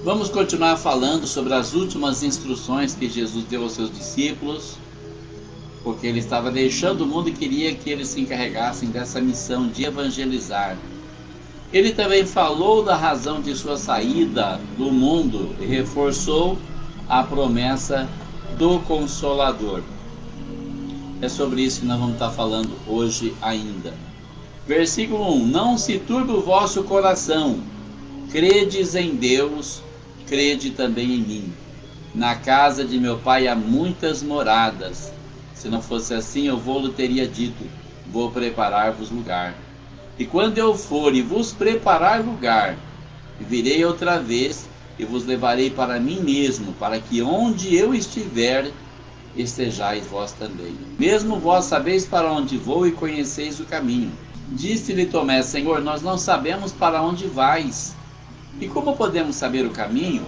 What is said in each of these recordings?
Vamos continuar falando sobre as últimas instruções que Jesus deu aos seus discípulos, porque ele estava deixando o mundo e queria que eles se encarregassem dessa missão de evangelizar. Ele também falou da razão de sua saída do mundo e reforçou a promessa do Consolador. É sobre isso que nós vamos estar falando hoje ainda. Versículo 1: Não se turbe o vosso coração, credes em Deus, crede também em mim. Na casa de meu pai há muitas moradas. Se não fosse assim, eu vou-lhe teria dito: vou preparar-vos lugar. E quando eu for e vos preparar lugar, virei outra vez e vos levarei para mim mesmo, para que onde eu estiver, estejais vós também. Mesmo vós sabeis para onde vou e conheceis o caminho. Disse-lhe Tomé: Senhor, nós não sabemos para onde vais. E como podemos saber o caminho?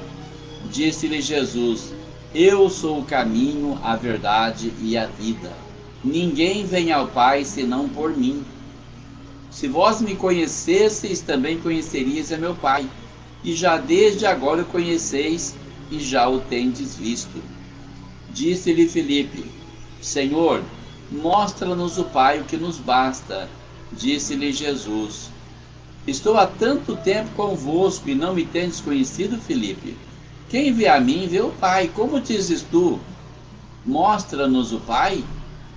Disse-lhe Jesus: Eu sou o caminho, a verdade e a vida. Ninguém vem ao Pai senão por mim. Se vós me conhecesseis, também conhecerias a meu Pai. E já desde agora o conheceis e já o tendes visto. Disse-lhe Filipe: Senhor, mostra-nos o Pai, o que nos basta. Disse-lhe Jesus: Estou há tanto tempo convosco e não me tendes conhecido, Filipe? Quem vê a mim, vê o Pai. Como dizes tu: mostra-nos o Pai?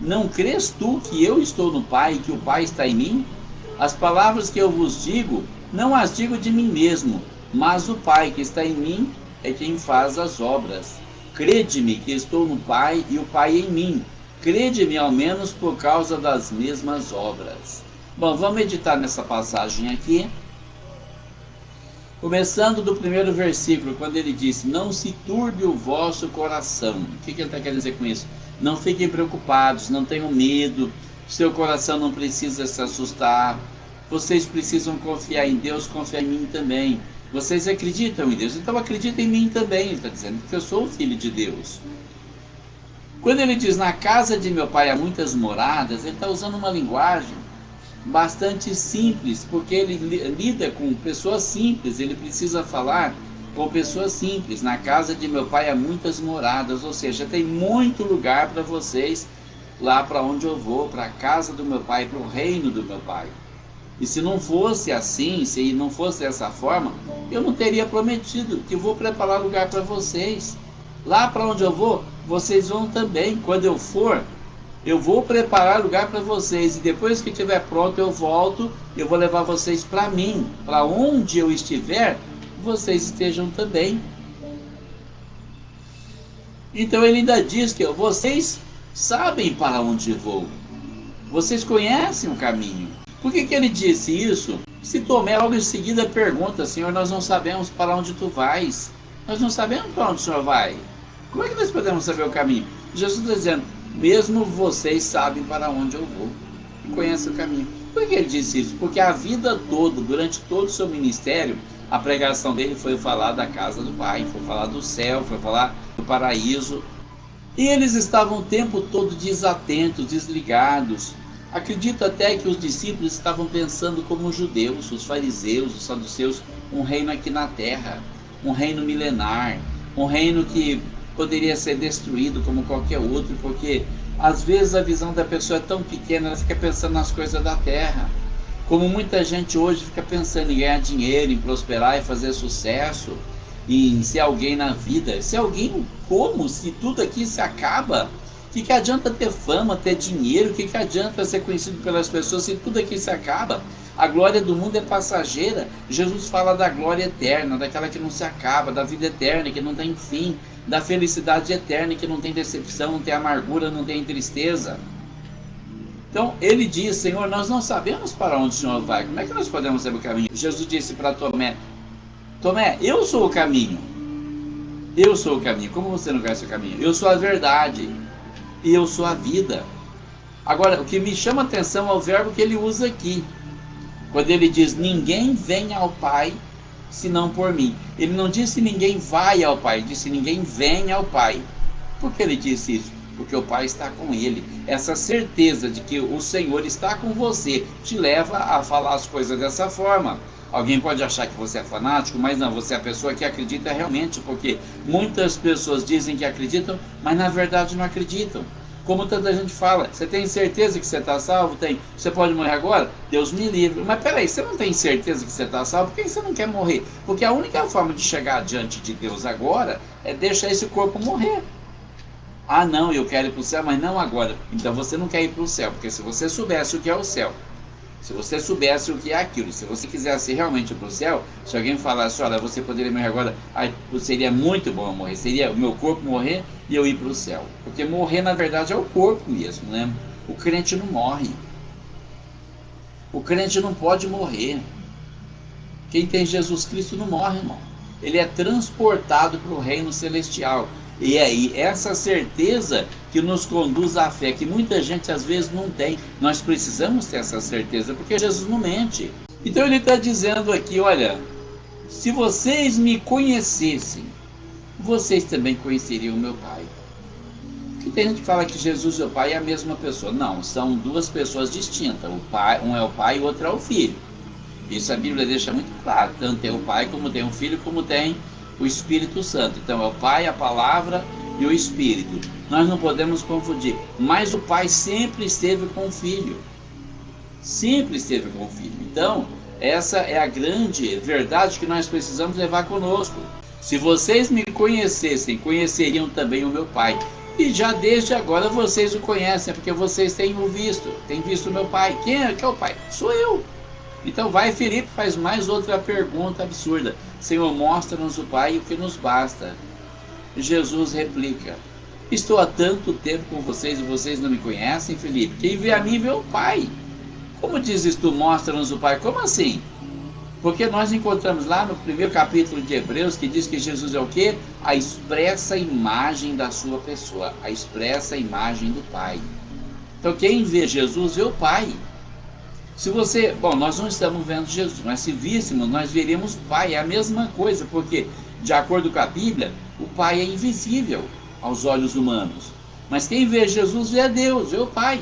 Não crês tu que eu estou no Pai e que o Pai está em mim? As palavras que eu vos digo, não as digo de mim mesmo, mas o Pai que está em mim é quem faz as obras. Crede-me que estou no Pai e o Pai em mim. Crede-me ao menos por causa das mesmas obras. Bom, vamos meditar nessa passagem aqui. Começando do primeiro versículo, quando ele diz: Não se turbe o vosso coração. O que ele está querendo dizer com isso? Não fiquem preocupados, não tenham medo. Seu coração não precisa se assustar. Vocês precisam confiar em Deus, confiar em mim também. Vocês acreditam em Deus, então acreditem em mim também. Ele está dizendo que eu sou o Filho de Deus. Quando ele diz: Na casa de meu pai há muitas moradas, ele está usando uma linguagem bastante simples, porque ele lida com pessoas simples, ele precisa falar com pessoas simples. Na casa de meu pai há muitas moradas, ou seja, tem muito lugar para vocês lá para onde eu vou, para a casa do meu pai, para o reino do meu pai. E se não fosse assim, se não fosse dessa forma, eu não teria prometido que vou preparar lugar para vocês. Lá para onde eu vou, vocês vão também. Quando eu for, eu vou preparar lugar para vocês, e depois que estiver pronto eu volto, eu vou levar vocês para mim, para onde eu estiver, vocês estejam também. Então ele ainda diz que vocês sabem para onde vou, vocês conhecem o caminho. Por que ele disse isso? Se Tomé logo em seguida pergunta: Senhor, nós não sabemos para onde tu vais, nós não sabemos para onde o Senhor vai, como é que nós podemos saber o caminho? Jesus está dizendo: mesmo vocês sabem para onde eu vou e conhecem o caminho. Por que ele disse isso? Porque a vida toda, durante todo o seu ministério, a pregação dele foi falar da casa do Pai, foi falar do céu, foi falar do paraíso. E eles estavam o tempo todo desatentos, desligados. Acredito até que os discípulos estavam pensando como os judeus, os fariseus, os saduceus, um reino aqui na terra, um reino milenar, um reino que poderia ser destruído como qualquer outro, porque às vezes a visão da pessoa é tão pequena, ela fica pensando nas coisas da terra. Como muita gente hoje fica pensando em ganhar dinheiro, em prosperar, em fazer sucesso, em ser alguém na vida. Ser alguém como? Se tudo aqui se acaba. O que adianta ter fama, ter dinheiro? O que adianta ser conhecido pelas pessoas se tudo aqui se acaba? A glória do mundo é passageira. Jesus fala da glória eterna, daquela que não se acaba, da vida eterna que não tem fim, da felicidade eterna que não tem decepção, não tem amargura, não tem tristeza. Então ele diz: Senhor, nós não sabemos para onde o Senhor vai, como é que nós podemos saber o caminho? Jesus disse para Tomé: Tomé, eu sou o caminho. Eu sou o caminho. Como você não conhece o caminho? Eu sou a verdade e eu sou a vida. Agora, o que me chama a atenção é o verbo que ele usa aqui, quando ele diz: ninguém vem ao Pai senão por mim. Ele não disse ninguém vai ao Pai, ele disse ninguém vem ao Pai. Por que ele disse isso? Porque o Pai está com ele. Essa certeza de que o Senhor está com você te leva a falar as coisas dessa forma. Alguém pode achar que você é fanático, mas não, você é a pessoa que acredita realmente, porque muitas pessoas dizem que acreditam, mas na verdade não acreditam. Como tanta gente fala, você tem certeza que você está salvo? Tem. Você pode morrer agora? Deus me livre. Mas peraí, você não tem certeza que você está salvo? Por que você não quer morrer? Porque a única forma de chegar diante de Deus agora é deixar esse corpo morrer. Ah não, eu quero ir para o céu, mas não agora. Então você não quer ir para o céu, porque se você soubesse o que é o céu, se você soubesse o que é aquilo, se você quisesse realmente ir para o céu, se alguém falasse, olha, você poderia morrer agora, aí seria muito bom eu morrer, seria o meu corpo morrer e eu ir para o céu. Porque morrer na verdade é o corpo mesmo, né? O crente não morre. O crente não pode morrer. Quem tem Jesus Cristo não morre, irmão. Ele é transportado para o reino celestial. E aí, essa certeza que nos conduz à fé, que muita gente às vezes não tem. Nós precisamos ter essa certeza, porque Jesus não mente. Então ele está dizendo aqui, olha, se vocês me conhecessem, vocês também conheceriam o meu Pai. Porque tem gente que fala que Jesus e o Pai é a mesma pessoa. Não, são duas pessoas distintas. O pai, um é o Pai e o outro é o Filho. Isso a Bíblia deixa muito claro. Tanto tem o Pai, como tem o Filho, como tem o Espírito Santo. Então é o Pai, a Palavra e o Espírito. Nós não podemos confundir. Mas o Pai sempre esteve com o Filho. Sempre esteve com o Filho. Então, essa é a grande verdade que nós precisamos levar conosco. Se vocês me conhecessem, conheceriam também o meu Pai. E já desde agora vocês o conhecem, porque vocês têm o visto. Têm visto o meu Pai. Quem é o Pai? Sou eu. Então vai, Felipe faz mais outra pergunta absurda. Senhor, mostra-nos o Pai e o que nos basta. Jesus replica, estou há tanto tempo com vocês e vocês não me conhecem, Felipe? Quem vê a mim vê o Pai. Como dizes tu, mostra-nos o Pai? Como assim? Porque nós encontramos lá no primeiro capítulo de Hebreus que diz que Jesus é o quê? A expressa imagem da sua pessoa. A expressa imagem do Pai. Então quem vê Jesus vê o Pai. Se você, bom, nós não estamos vendo Jesus, mas se víssemos, nós veríamos o Pai, é a mesma coisa, porque, de acordo com a Bíblia, o Pai é invisível aos olhos humanos. Mas quem vê Jesus vê a Deus, vê o Pai.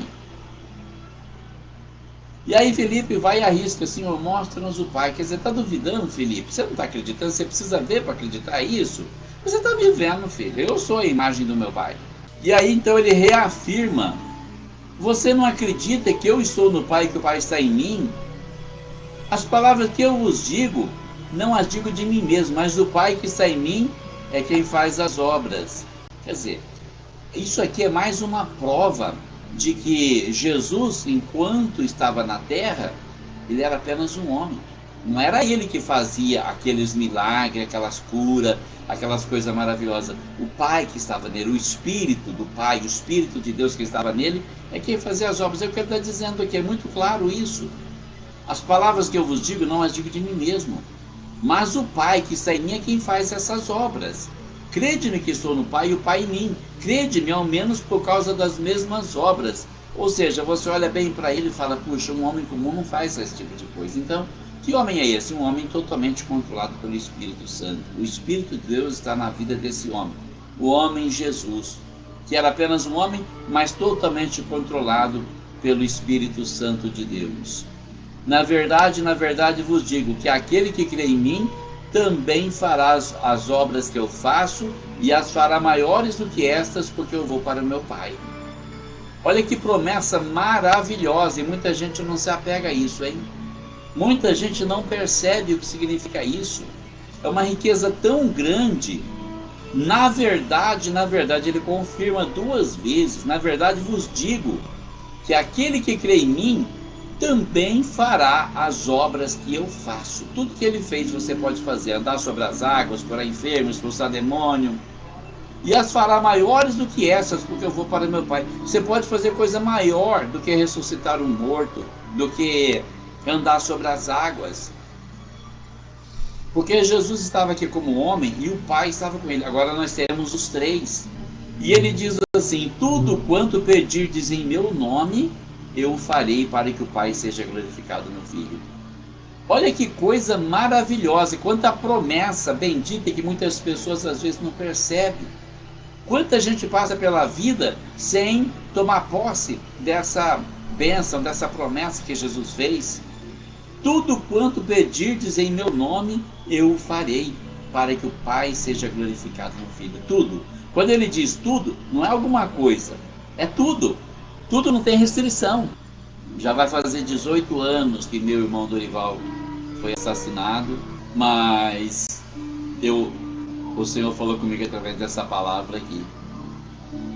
E aí Felipe vai e arrisca, Senhor, mostra-nos o Pai. Quer dizer, está duvidando, Felipe? Você não está acreditando? Você precisa ver para acreditar isso? Você está me vendo, filho, eu sou a imagem do meu Pai. E aí então ele reafirma, você não acredita que eu estou no Pai e que o Pai está em mim? As palavras que eu vos digo, não as digo de mim mesmo, mas o Pai que está em mim é quem faz as obras. Quer dizer, isso aqui é mais uma prova de que Jesus, enquanto estava na terra, ele era apenas um homem. Não era ele que fazia aqueles milagres, aquelas curas, aquelas coisas maravilhosas. O Pai que estava nele, o Espírito do Pai, o Espírito de Deus que estava nele, é quem fazia as obras. É o que ele está dizendo aqui, é muito claro isso. As palavras que eu vos digo, não as digo de mim mesmo, mas o Pai que está em mim é quem faz essas obras. Crede-me que estou no Pai e o Pai em mim. Crede-me ao menos por causa das mesmas obras. Ou seja, você olha bem para ele e fala, puxa, um homem comum não faz esse tipo de coisa. Então, que homem é esse? Um homem totalmente controlado pelo Espírito Santo. O Espírito de Deus está na vida desse homem. O homem Jesus, que era apenas um homem, mas totalmente controlado pelo Espírito Santo de Deus. Na verdade vos digo que aquele que crê em mim, também fará as obras que eu faço, e as fará maiores do que estas, porque eu vou para o meu Pai. Olha que promessa maravilhosa, e muita gente não se apega a isso, hein? Muita gente não percebe o que significa isso. É uma riqueza tão grande. Na verdade, ele confirma duas vezes. Na verdade, vos digo que aquele que crê em mim também fará as obras que eu faço. Tudo que ele fez você pode fazer. Andar sobre as águas, curar enfermos, expulsar demônio. E as fará maiores do que essas, porque eu vou para meu Pai. Você pode fazer coisa maior do que ressuscitar um morto, do que andar sobre as águas. Porque Jesus estava aqui como homem e o Pai estava com ele. Agora nós temos os três. E ele diz assim, tudo quanto pedirdes em meu nome, eu farei para que o Pai seja glorificado no Filho. Olha que coisa maravilhosa, quanta promessa bendita que muitas pessoas às vezes não percebem. Quanta gente passa pela vida sem tomar posse dessa bênção, dessa promessa que Jesus fez. tudo quanto pedirdes em meu nome, eu o farei, para que o Pai seja glorificado no Filho. Tudo. Quando ele diz tudo, não é alguma coisa, é tudo. Tudo não tem restrição. Já vai fazer 18 anos que meu irmão Dorival foi assassinado, mas o Senhor falou comigo através dessa palavra aqui.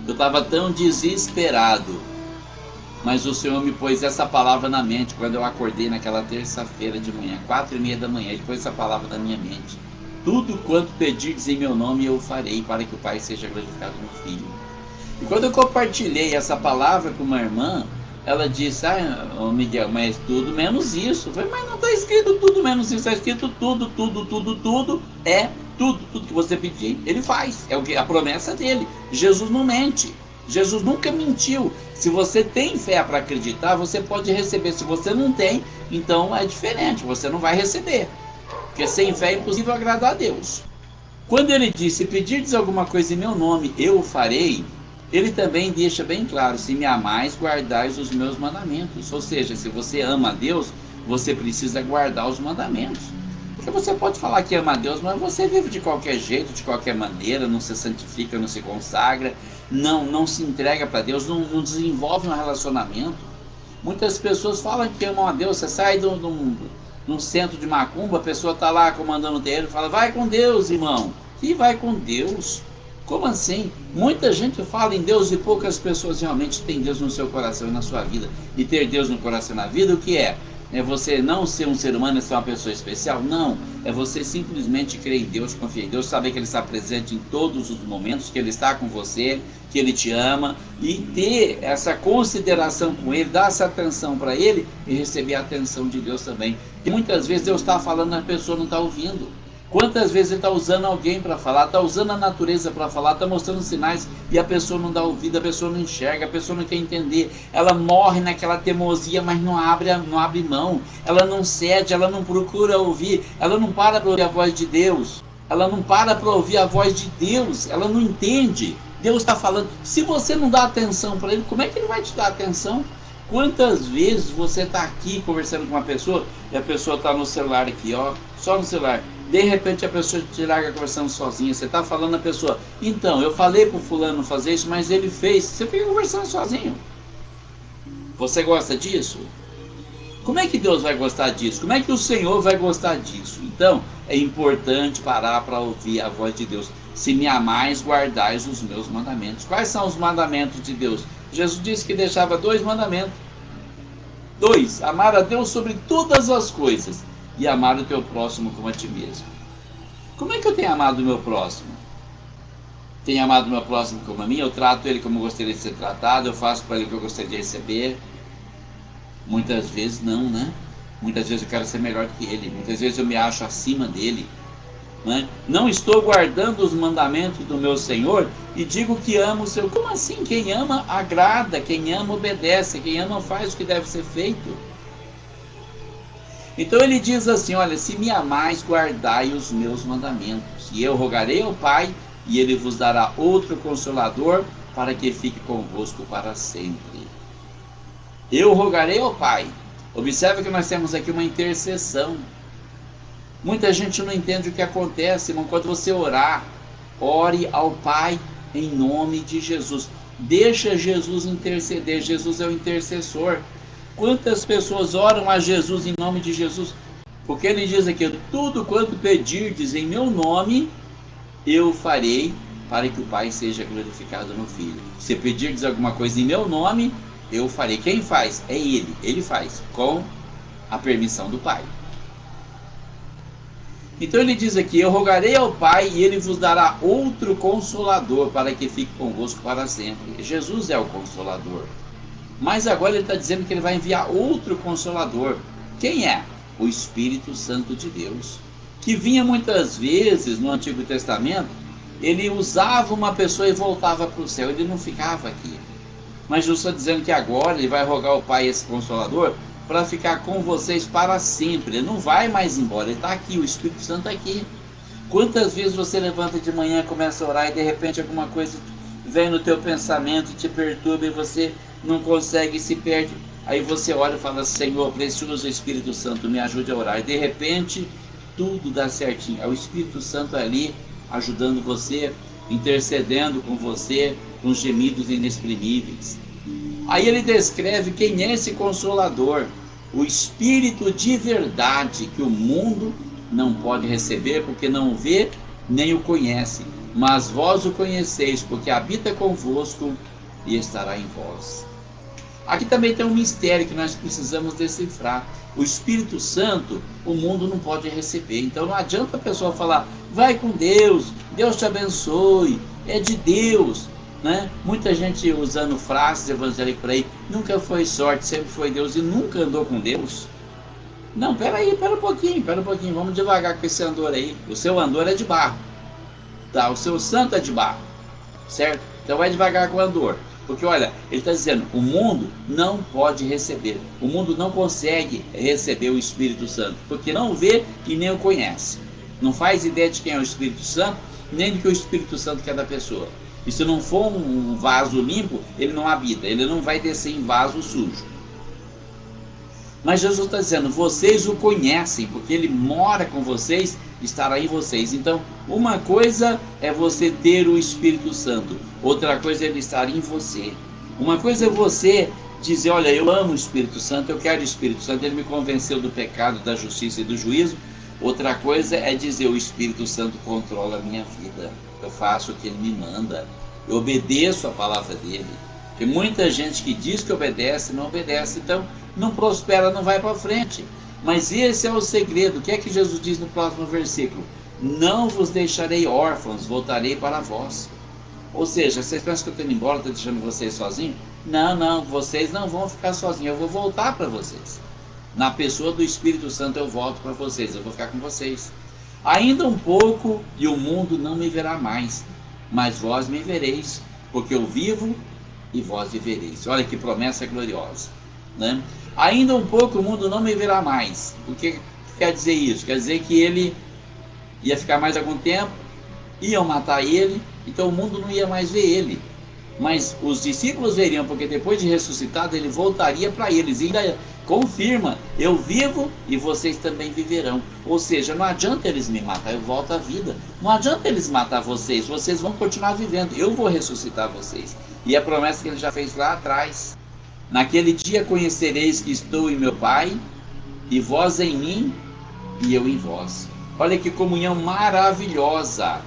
Eu estava tão desesperado, mas o Senhor me pôs essa palavra na mente quando eu acordei naquela terça-feira de manhã, 4:30 da manhã. Ele pôs essa palavra na minha mente. Tudo quanto pedirdes em meu nome eu farei, para que o Pai seja glorificado no Filho. E quando eu compartilhei essa palavra com uma irmã, ela disse: Miguel, mas tudo menos isso. Eu falei: mas não está escrito tudo menos isso, está escrito tudo, é tudo que você pedir, ele faz. É a promessa dele. Jesus não mente. Jesus nunca mentiu. Se você tem fé para acreditar, você pode receber. Se você não tem, então é diferente, você não vai receber. Porque sem fé é impossível agradar a Deus. Quando ele disse: se pedirdes alguma coisa em meu nome, eu o farei, ele também deixa bem claro: se me amais, guardais os meus mandamentos. Ou seja, se você ama a Deus, você precisa guardar os mandamentos. Porque você pode falar que ama a Deus, mas você vive de qualquer jeito, de qualquer maneira, não se santifica, não se consagra, não se entrega para Deus, não desenvolve um relacionamento. Muitas pessoas falam que amam a Deus. Você sai de num centro de macumba, a pessoa está lá comandando o terreiro e fala: vai com Deus, irmão. E vai com Deus? Como assim? Muita gente fala em Deus e poucas pessoas realmente têm Deus no seu coração e na sua vida. E ter Deus no coração e na vida, o que é? É você não ser um ser humano e ser uma pessoa especial? Não. É você simplesmente crer em Deus, confiar em Deus, saber que Ele está presente em todos os momentos, que Ele está com você, que Ele te ama, e ter essa consideração com Ele, dar essa atenção para Ele e receber a atenção de Deus também. E muitas vezes Deus está falando e a pessoa não está ouvindo. Quantas vezes Ele está usando alguém para falar, está usando a natureza para falar, está mostrando sinais e a pessoa não dá ouvido, a pessoa não enxerga, a pessoa não quer entender. Ela morre naquela teimosia, mas não abre mão, ela não cede, ela não procura ouvir, ela não para ouvir a voz de Deus, ela não para ouvir a voz de Deus, ela não entende. Deus está falando. Se você não dá atenção para Ele, como é que Ele vai te dar atenção? Quantas vezes você está aqui conversando com uma pessoa e a pessoa está no celular aqui, ó, só no celular. De repente a pessoa te larga conversando sozinha. Você está falando a pessoa: então, eu falei para o fulano fazer isso, mas ele fez. Você fica conversando sozinho. Você gosta disso? Como é que Deus vai gostar disso? Como é que o Senhor vai gostar disso? Então, é importante parar para ouvir a voz de Deus. Se me amais, guardais os meus mandamentos. Quais são os mandamentos de Deus? Jesus disse que deixava 2 mandamentos. 2. Amar a Deus sobre todas as coisas e amar o teu próximo como a ti mesmo. Como é que eu tenho amado o meu próximo? Tenho amado o meu próximo como a mim? Eu trato ele como eu gostaria de ser tratado? Eu faço para ele o que eu gostaria de receber? Muitas vezes não, né? Muitas vezes eu quero ser melhor que ele. Muitas vezes eu me acho acima dele. Não estou guardando os mandamentos do meu Senhor e digo que amo o seu. Como assim? Quem ama agrada, quem ama obedece, quem ama faz o que deve ser feito. Então ele diz assim: olha, se me amais, guardai os meus mandamentos, e eu rogarei ao Pai, e ele vos dará outro consolador, para que fique convosco para sempre. Eu rogarei ao Pai. Observe que nós temos aqui uma intercessão. Muita gente não entende o que acontece, irmão. Quando você orar, ore ao Pai em nome de Jesus. Deixa Jesus interceder. Jesus é o intercessor. Quantas pessoas oram a Jesus em nome de Jesus? Porque ele diz aqui: tudo quanto pedirdes em meu nome, eu farei, para que o Pai seja glorificado no Filho. Se pedirdes alguma coisa em meu nome, eu farei. Quem faz? É Ele. Ele faz, com a permissão do Pai. Então ele diz aqui: eu rogarei ao Pai e ele vos dará outro consolador, para que fique convosco para sempre. Jesus é o consolador. Mas agora ele está dizendo que ele vai enviar outro consolador. Quem é? O Espírito Santo de Deus, que vinha muitas vezes no Antigo Testamento. Ele usava uma pessoa e voltava para o céu, ele não ficava aqui. Mas Jesus está dizendo que agora ele vai rogar ao Pai esse consolador para ficar com vocês para sempre. Ele não vai mais embora, ele está aqui, o Espírito Santo está aqui. Quantas vezes você levanta de manhã, começa a orar e de repente alguma coisa vem no teu pensamento, te perturba e você não consegue, se perde? Aí você ora e fala: Senhor, precioso Espírito Santo, me ajude a orar. E de repente, tudo dá certinho. É o Espírito Santo ali ajudando você, intercedendo com você, com gemidos inexprimíveis. Aí ele descreve quem é esse Consolador, o Espírito de verdade, que o mundo não pode receber, porque não o vê nem o conhece. Mas vós o conheceis, porque habita convosco e estará em vós. Aqui também tem um mistério que nós precisamos decifrar. O Espírito Santo, o mundo não pode receber. Então não adianta a pessoa falar: vai com Deus, Deus te abençoe, é de Deus, né? Muita gente usando frases evangélicas por aí: nunca foi sorte, sempre foi Deus, e nunca andou com Deus. Não, pera um pouquinho, vamos devagar com esse andor aí. O seu andor é de barro, tá? O seu santo é de barro, certo? Então vai devagar com o andor. Porque olha, ele está dizendo: o mundo não pode receber, o mundo não consegue receber o Espírito Santo, porque não o vê e nem o conhece. Não faz ideia de quem é o Espírito Santo, nem do que o Espírito Santo quer da pessoa. E se não for um vaso limpo, ele não habita, ele não vai descer em vaso sujo. Mas Jesus está dizendo: vocês o conhecem, porque ele mora com vocês, estará em vocês. Então, uma coisa é você ter o Espírito Santo, outra coisa é ele estar em você. Uma coisa é você dizer: olha, eu amo o Espírito Santo, eu quero o Espírito Santo, ele me convenceu do pecado, da justiça e do juízo. Outra coisa é dizer: o Espírito Santo controla a minha vida, eu faço o que ele me manda, eu obedeço a palavra dele. Tem muita gente que diz que obedece, não obedece, então não prospera, não vai para frente. Mas esse é o segredo. O que é que Jesus diz no próximo versículo? Não vos deixarei órfãos, voltarei para vós. Ou seja, vocês pensam que eu estou indo embora, estou deixando vocês sozinhos? Não, vocês não vão ficar sozinhos, eu vou voltar para vocês. Na pessoa do Espírito Santo eu volto para vocês, eu vou ficar com vocês. Ainda um pouco e o mundo não me verá mais, mas vós me vereis, porque eu vivo e vós vivereis. Olha que promessa gloriosa, né? Ainda um pouco o mundo não me verá mais. O que quer dizer isso? Quer dizer que ele ia ficar mais algum tempo, iam matar ele, então o mundo não ia mais ver ele. Mas os discípulos veriam, porque depois de ressuscitado ele voltaria para eles. E ainda confirma: eu vivo e vocês também viverão. Ou seja, não adianta eles me matar, eu volto à vida. Não adianta eles matar vocês, vocês vão continuar vivendo. Eu vou ressuscitar vocês. E a promessa que ele já fez lá atrás: naquele dia conhecereis que estou em meu Pai, e vós em mim, e eu em vós. Olha que comunhão maravilhosa.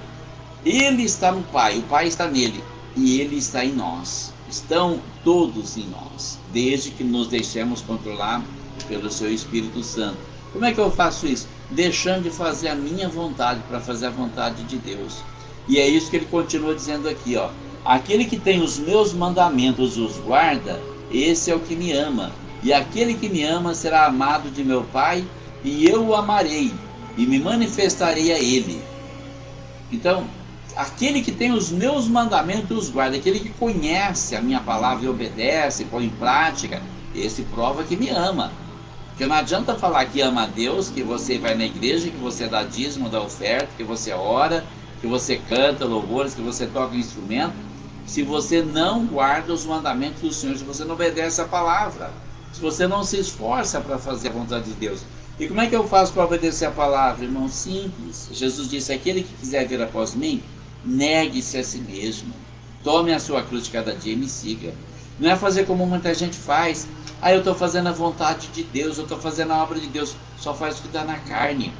Ele está no Pai, o Pai está nele, e ele está em nós. Estão todos em nós, desde que nos deixemos controlar pelo seu Espírito Santo. Como é que eu faço isso? Deixando de fazer a minha vontade para fazer a vontade de Deus. E é isso que ele continua dizendo aqui, ó: aquele que tem os meus mandamentos os guarda, esse é o que me ama. E aquele que me ama será amado de meu Pai, e eu o amarei, e me manifestarei a ele. Então, aquele que tem os meus mandamentos os guarda, aquele que conhece a minha palavra e obedece, põe em prática, esse prova que me ama. Porque não adianta falar que ama a Deus, que você vai na igreja, que você dá dízimo, dá oferta, que você ora, que você canta louvores, que você toca instrumento, se você não guarda os mandamentos do Senhor, se você não obedece a palavra, se você não se esforça para fazer a vontade de Deus. E como é que eu faço para obedecer a palavra, irmão? Simples. Jesus disse: aquele que quiser vir após mim, negue-se a si mesmo, tome a sua cruz de cada dia e me siga. Não é fazer como muita gente faz: eu estou fazendo a vontade de Deus, eu estou fazendo a obra de Deus. Só faz o que dá na carne.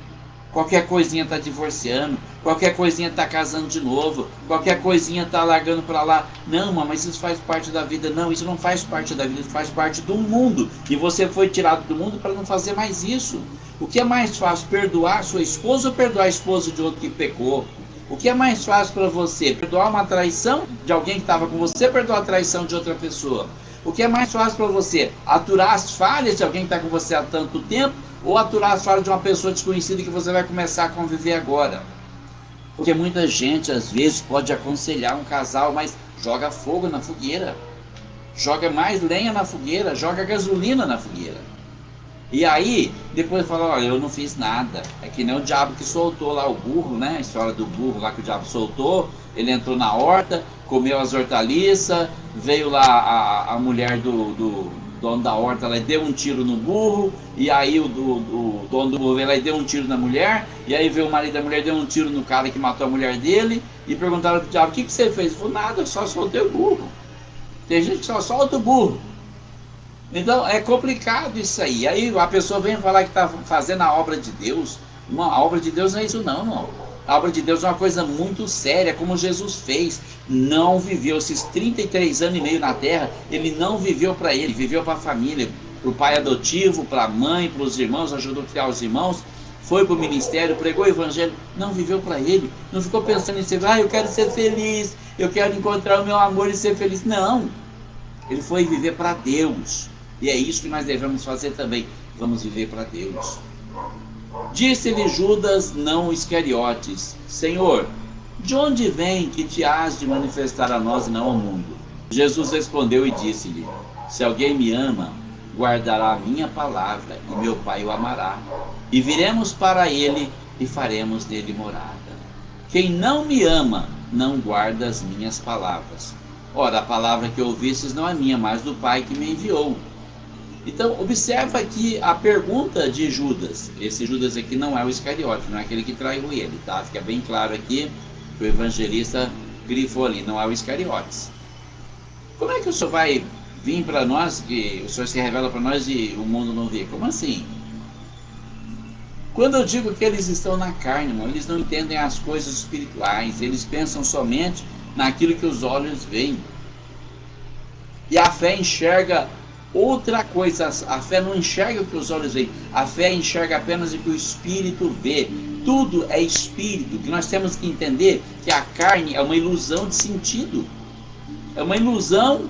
Qualquer coisinha está divorciando, qualquer coisinha está casando de novo, qualquer coisinha está largando para lá. Não, mas isso faz parte da vida. Não, isso não faz parte da vida, isso faz parte do mundo. E você foi tirado do mundo para não fazer mais isso. O que é mais fácil, perdoar sua esposa ou perdoar a esposa de outro que pecou? O que é mais fácil para você? Perdoar uma traição de alguém que estava com você ou perdoar a traição de outra pessoa? O que é mais fácil para você? Aturar as falhas de alguém que está com você há tanto tempo, ou aturar as falhas de uma pessoa desconhecida que você vai começar a conviver agora? Porque muita gente às vezes pode aconselhar um casal, mas joga fogo na fogueira, joga mais lenha na fogueira, joga gasolina na fogueira. E aí, depois fala: olha, eu não fiz nada. É que nem o diabo que soltou lá o burro, né? A história do burro lá que o diabo soltou. Ele entrou na horta, comeu as hortaliças, veio lá a mulher do dono da horta lá deu um tiro no burro, e aí o dono do burro veio lá e deu um tiro na mulher, e aí veio o marido da mulher, deu um tiro no cara que matou a mulher dele, e perguntaram pro diabo: o que você fez? Ele falou: nada, eu só soltei o burro. Tem gente que só solta o burro. Então é complicado isso aí. Aí a pessoa vem falar que está fazendo a obra de Deus. A obra de Deus não é isso não, irmão. A obra de Deus é uma coisa muito séria, como Jesus fez. Não viveu esses 33 anos e meio na terra, ele não viveu para ele, viveu para a família, para o pai adotivo, para a mãe, para os irmãos, ajudou a criar os irmãos, foi para o ministério, pregou o evangelho, não viveu para ele, não ficou pensando em ser, eu quero ser feliz, eu quero encontrar o meu amor e ser feliz. Não, ele foi viver para Deus. E é isso que nós devemos fazer também. Vamos viver para Deus. Disse-lhe Judas, não Iscariotes: Senhor, de onde vem que te has de manifestar a nós e não ao mundo? Jesus respondeu e disse-lhe: se alguém me ama, guardará a minha palavra, e meu Pai o amará. E viremos para ele e faremos nele morada. Quem não me ama, não guarda as minhas palavras. Ora, a palavra que ouvistes não é minha, mas do Pai que me enviou. Então, observa aqui a pergunta de Judas. Esse Judas aqui não é o Iscariote, não é aquele que traiu ele, tá? Fica bem claro aqui que o evangelista grifou ali, não é o Iscariotes. Como é que o Senhor vai vir para nós, que o Senhor se revela para nós e o mundo não vê? Como assim? Quando eu digo que eles estão na carne, irmão, eles não entendem as coisas espirituais, eles pensam somente naquilo que os olhos veem. E a fé enxerga outra coisa. A fé não enxerga o que os olhos veem, a fé enxerga apenas o que o Espírito vê. Tudo é Espírito, que nós temos que entender que a carne é uma ilusão de sentido, é uma ilusão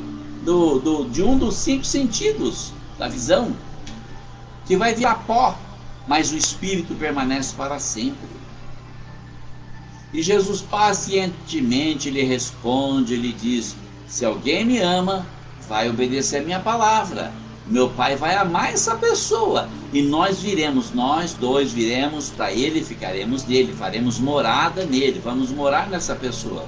de um dos 5 sentidos da visão, que vai virar pó, mas o Espírito permanece para sempre. E Jesus pacientemente lhe responde, ele diz: se alguém me ama, vai obedecer a minha palavra. Meu Pai vai amar essa pessoa, e nós dois viremos para ele, ficaremos nele, faremos morada nele, vamos morar nessa pessoa.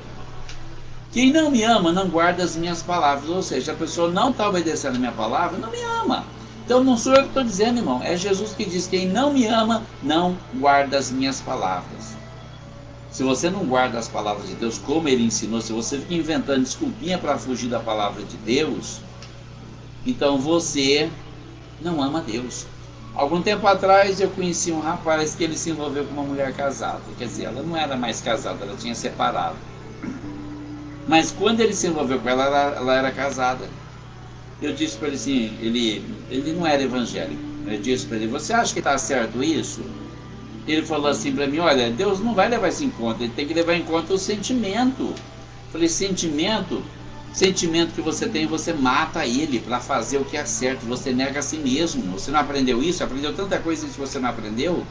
Quem não me ama não guarda as minhas palavras. Ou seja, a pessoa não está obedecendo a minha palavra, não me ama. Então não sou eu que estou dizendo, irmão, é Jesus que diz: quem não me ama não guarda as minhas palavras. Se você não guarda as palavras de Deus como ele ensinou, se você fica inventando desculpinha para fugir da palavra de Deus, então você não ama Deus. Algum tempo atrás eu conheci um rapaz que ele se envolveu com uma mulher casada. Quer dizer, ela não era mais casada, ela tinha separado. Mas quando ele se envolveu com ela, ela era casada. Eu disse para ele assim, ele não era evangélico. Eu disse para ele: você acha que está certo isso? Ele falou assim para mim: olha, Deus não vai levar isso em conta, ele tem que levar em conta o sentimento. Eu falei: sentimento que você tem, você mata ele para fazer o que é certo, você nega a si mesmo. Você não aprendeu isso? Aprendeu tanta coisa que você não aprendeu?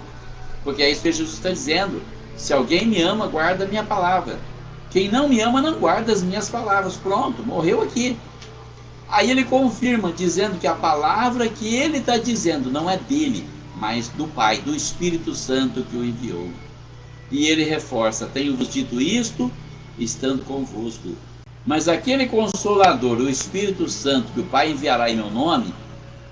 Porque é isso que Jesus está dizendo: se alguém me ama, guarda a minha palavra. Quem não me ama não guarda as minhas palavras. Pronto, morreu aqui. Aí ele confirma, dizendo que a palavra que ele está dizendo não é dele, mas do Pai, do Espírito Santo que o enviou. E ele reforça: tenho-vos dito isto, estando convosco. Mas aquele Consolador, o Espírito Santo, que o Pai enviará em meu nome,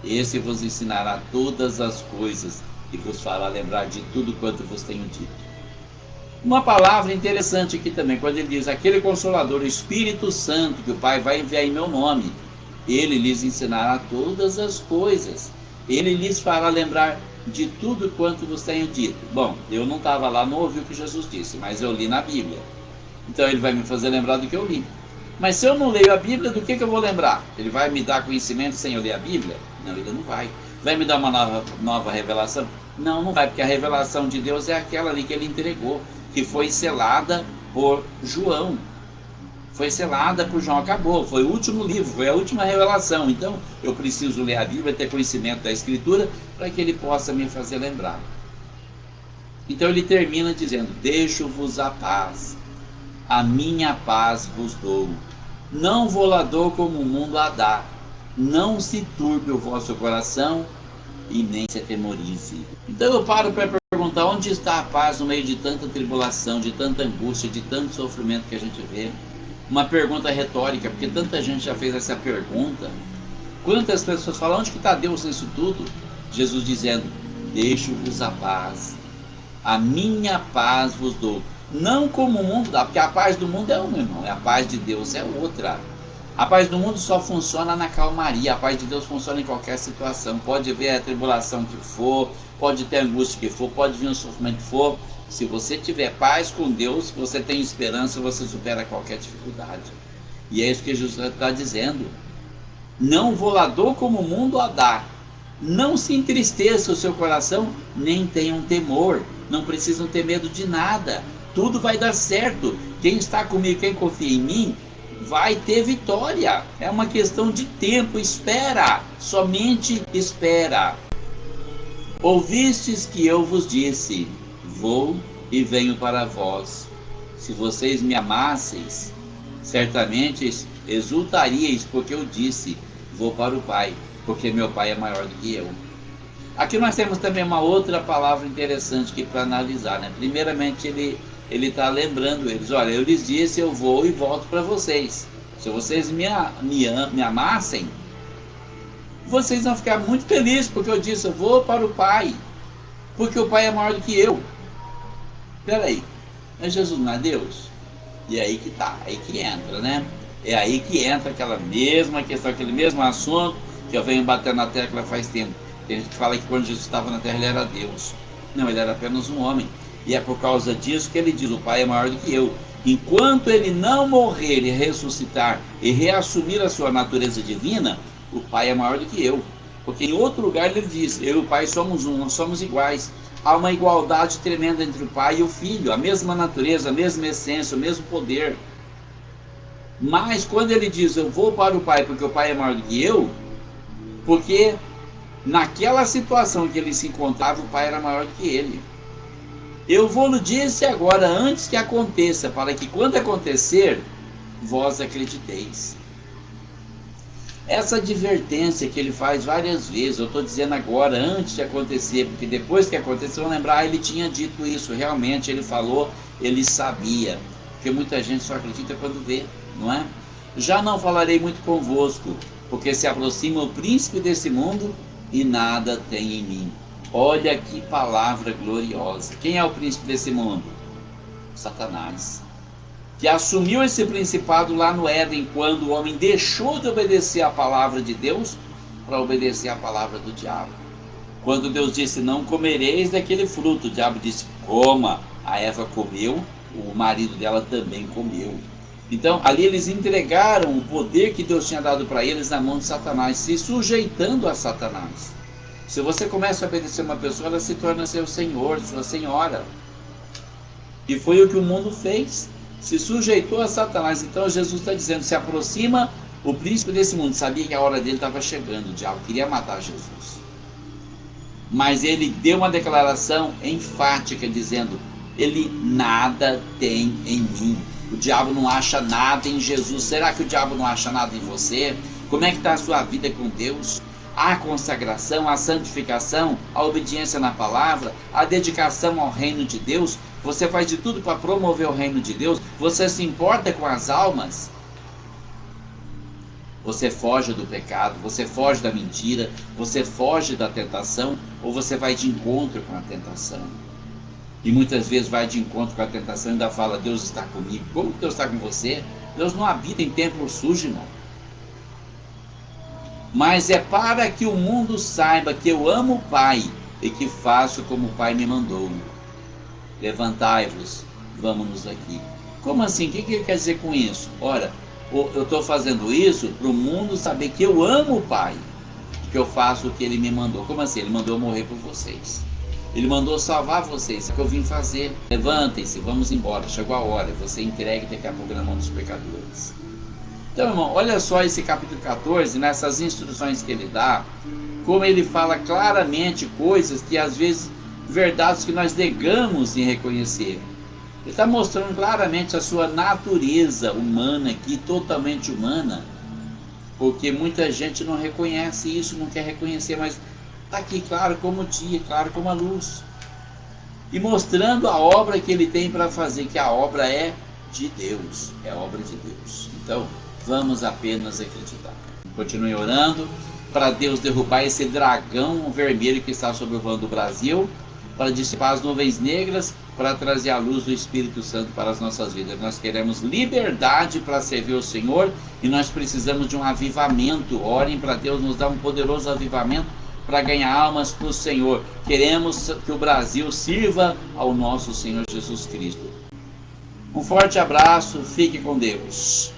esse vos ensinará todas as coisas e vos fará lembrar de tudo quanto vos tenho dito. Uma palavra interessante aqui também, quando ele diz: aquele Consolador, o Espírito Santo, que o Pai vai enviar em meu nome, ele lhes ensinará todas as coisas, ele lhes fará lembrar de tudo quanto vos tenho dito. Bom, eu não estava lá, não ouvi o que Jesus disse, mas eu li na Bíblia. Então ele vai me fazer lembrar do que eu li. Mas se eu não leio a Bíblia, do que eu vou lembrar? Ele vai me dar conhecimento sem eu ler a Bíblia? Não, ele não vai. Vai me dar uma nova revelação? Não, não vai, porque a revelação de Deus é aquela ali que ele entregou, que foi selada por João. Foi selada por João, acabou, foi o último livro, foi a última revelação. Então eu preciso ler a Bíblia, ter conhecimento da Escritura, para que ele possa me fazer lembrar. Então ele termina dizendo: deixo-vos a paz, a minha paz vos dou, não vou lá dou como o mundo a dá, não se turbe o vosso coração e nem se atemorize. Então eu paro para perguntar: onde está a paz no meio de tanta tribulação, de tanta angústia, de tanto sofrimento que a gente vê? Uma pergunta retórica, porque tanta gente já fez essa pergunta, Quantas pessoas falam, onde que está Deus nisso tudo? Jesus dizendo, deixo-vos a paz, a minha paz vos dou. Não como o mundo dá, porque a paz do mundo é uma, irmão, a paz de Deus é outra. A paz do mundo só funciona na calmaria, a paz de Deus funciona em qualquer situação. Pode ver a tribulação que for, pode ter a angústia que for, pode vir o sofrimento que for. Se você tiver paz com Deus, você tem esperança, você supera qualquer dificuldade. E é isso que Jesus está dizendo. Não vou lá dou como o mundo a dá. Não se entristeça o seu coração, nem tenham temor. Não precisam ter medo de nada. Tudo vai dar certo. Quem está comigo, quem confia em mim, vai ter vitória. É uma questão de tempo. Espera, somente espera. Ouvistes que eu vos disse, vou e venho para vós. Se vocês me amasseis, certamente exultaríeis, porque eu disse, vou para o Pai, porque meu Pai é maior do que eu. Aqui nós temos também uma outra palavra interessante que para analisar, né? Primeiramente ele está lembrando eles, olha, eu lhes disse, eu vou e volto para vocês. Se vocês me amassem, vocês vão ficar muito felizes, porque eu disse, eu vou para o Pai, porque o Pai é maior do que eu. Peraí, mas Jesus não é Deus? E aí que tá, aí que entra, né? É aí que entra aquela mesma questão, aquele mesmo assunto que eu venho batendo na tecla faz tempo. Tem gente que fala que quando Jesus estava na terra ele era Deus. Não, ele era apenas um homem. E é por causa disso que ele diz, o Pai é maior do que eu. Enquanto ele não morrer e ressuscitar e reassumir a sua natureza divina, o Pai é maior do que eu. Porque em outro lugar ele diz, eu e o Pai somos um, nós somos iguais. Há uma igualdade tremenda entre o Pai e o Filho, a mesma natureza, a mesma essência, o mesmo poder. Mas quando ele diz, eu vou para o Pai porque o Pai é maior do que eu, porque naquela situação que ele se encontrava, o Pai era maior do que ele. Eu vou-lhe disse agora, antes que aconteça, para que quando acontecer, vós acrediteis. Essa advertência que ele faz várias vezes, eu estou dizendo agora, antes de acontecer, porque depois que aconteceu, vão lembrar, ele tinha dito isso, realmente ele falou, ele sabia, porque muita gente só acredita quando vê, não é? Já não falarei muito convosco, porque se aproxima o príncipe desse mundo e nada tem em mim. Olha que palavra gloriosa. Quem é o príncipe desse mundo? Satanás, que assumiu esse principado lá no Éden, quando o homem deixou de obedecer a palavra de Deus para obedecer a palavra do diabo. Quando Deus disse, não comereis daquele fruto, o diabo disse, coma. A Eva comeu, o marido dela também comeu. Então, ali eles entregaram o poder que Deus tinha dado para eles na mão de Satanás, se sujeitando a Satanás. Se você começa a obedecer uma pessoa, ela se torna seu senhor, sua senhora. E foi o que o mundo fez. Se sujeitou a Satanás. Então Jesus está dizendo, se aproxima o príncipe desse mundo. Sabia que a hora dele estava chegando. O diabo queria matar Jesus. Mas ele deu uma declaração enfática, dizendo, ele nada tem em mim. O diabo não acha nada em Jesus. Será que o diabo não acha nada em você? Como é que está a sua vida com Deus? A consagração, a santificação, a obediência na palavra, a dedicação ao reino de Deus. Você faz de tudo para promover o reino de Deus. Você se importa com as almas. Você foge do pecado, você foge da mentira, você foge da tentação, ou você vai de encontro com a tentação. E muitas vezes vai de encontro com a tentação e ainda fala, Deus está comigo. Como que Deus está com você? Deus não habita em templo sujo, irmão. Mas é para que o mundo saiba que eu amo o Pai e que faço como o Pai me mandou. Levantai-vos, vamos-nos aqui. Como assim? O que ele quer dizer com isso? Ora, eu estou fazendo isso para o mundo saber que eu amo o Pai, que eu faço o que Ele me mandou. Como assim? Ele mandou eu morrer por vocês. Ele mandou salvar vocês, é o que eu vim fazer. Levantem-se, vamos embora, chegou a hora, você entregue daqui a pouco na mão dos pecadores. Então, irmão, olha só esse capítulo 14, nessas instruções que ele dá, como ele fala claramente coisas que às vezes, verdades que nós negamos em reconhecer. Ele está mostrando claramente a sua natureza humana aqui, totalmente humana, porque muita gente não reconhece isso, não quer reconhecer, mas está aqui claro como o dia, claro como a luz. E mostrando a obra que ele tem para fazer, que a obra é de Deus, é a obra de Deus. Então, vamos apenas acreditar. Continue orando para Deus derrubar esse dragão vermelho que está sobrevoando o Brasil, para dissipar as nuvens negras, para trazer a luz do Espírito Santo para as nossas vidas. Nós queremos liberdade para servir o Senhor e nós precisamos de um avivamento. Orem para Deus nos dar um poderoso avivamento para ganhar almas para o Senhor. Queremos que o Brasil sirva ao nosso Senhor Jesus Cristo. Um forte abraço, fique com Deus.